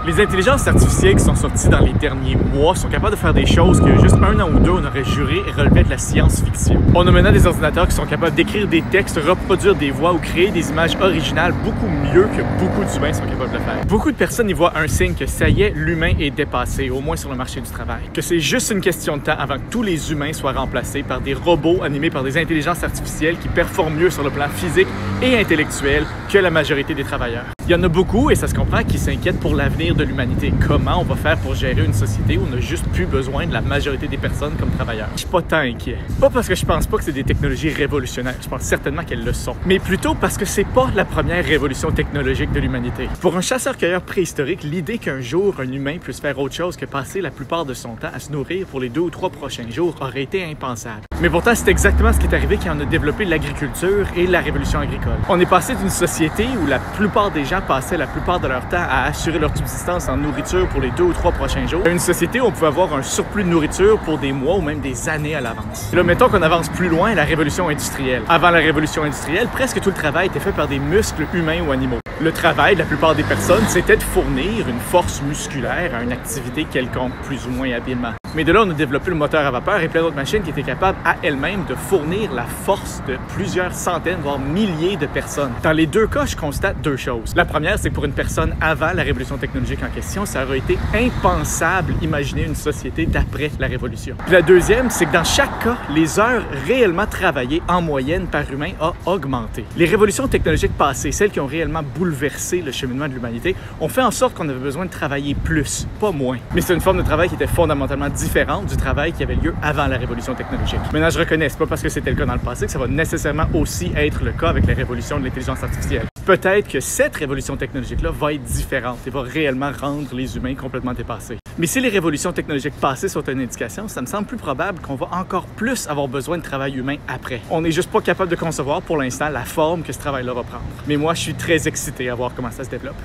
Les intelligences artificielles qui sont sorties dans les derniers mois sont capables de faire des choses que juste un an ou deux on aurait juré relevaient de la science-fiction. On a maintenant des ordinateurs qui sont capables d'écrire des textes, reproduire des voix ou créer des images originales beaucoup mieux que beaucoup d'humains sont capables de le faire. Beaucoup de personnes y voient un signe que ça y est, l'humain est dépassé, au moins sur le marché du travail. Que c'est juste une question de temps avant que tous les humains soient remplacés par des robots animés par des intelligences artificielles qui performent mieux sur le plan physique et intellectuel que la majorité des travailleurs. Il y en a beaucoup, et ça se comprend, qui s'inquiètent pour l'avenir de l'humanité. Comment on va faire pour gérer une société où on n'a juste plus besoin de la majorité des personnes comme travailleurs? Je suis pas tant inquiet. Pas parce que je pense pas que c'est des technologies révolutionnaires, je pense certainement qu'elles le sont, mais plutôt parce que c'est pas la première révolution technologique de l'humanité. Pour un chasseur-cueilleur préhistorique, l'idée qu'un jour un humain puisse faire autre chose que passer la plupart de son temps à se nourrir pour les 2 ou 3 prochains jours aurait été impensable. Mais pourtant, c'est exactement ce qui est arrivé quand on a développé l'agriculture et la révolution agricole. On est passé d'une société où la plupart des gens passaient la plupart de leur temps à assurer leur subsistance en nourriture pour les 2 ou 3 prochains jours, à une société où on pouvait avoir un surplus de nourriture pour des mois ou même des années à l'avance. Là, mettons qu'on avance plus loin, la révolution industrielle. Avant la révolution industrielle, presque tout le travail était fait par des muscles humains ou animaux. Le travail de la plupart des personnes, c'était de fournir une force musculaire à une activité quelconque, plus ou moins habilement. Mais de là, on a développé le moteur à vapeur et plein d'autres machines qui étaient capables à elles-mêmes de fournir la force de plusieurs centaines, voire milliers de personnes. Dans les deux cas, je constate 2 choses. La première, c'est que pour une personne avant la révolution technologique en question, ça aurait été impensable d'imaginer une société d'après la révolution. Puis la deuxième, c'est que dans chaque cas, les heures réellement travaillées en moyenne par humain a augmenté. Les révolutions technologiques passées, celles qui ont réellement bouleversé le cheminement de l'humanité, ont fait en sorte qu'on avait besoin de travailler plus, pas moins. Mais c'est une forme de travail qui était fondamentalement différente du travail qui avait lieu avant la révolution technologique. Maintenant, je reconnais, c'est pas parce que c'était le cas dans le passé que ça va nécessairement aussi être le cas avec la révolution de l'intelligence artificielle. Peut-être que cette révolution technologique-là va être différente et va réellement rendre les humains complètement dépassés. Mais si les révolutions technologiques passées sont une indication, ça me semble plus probable qu'on va encore plus avoir besoin de travail humain après. On n'est juste pas capable de concevoir pour l'instant la forme que ce travail-là va prendre. Mais moi, je suis très excité à voir comment ça se développe.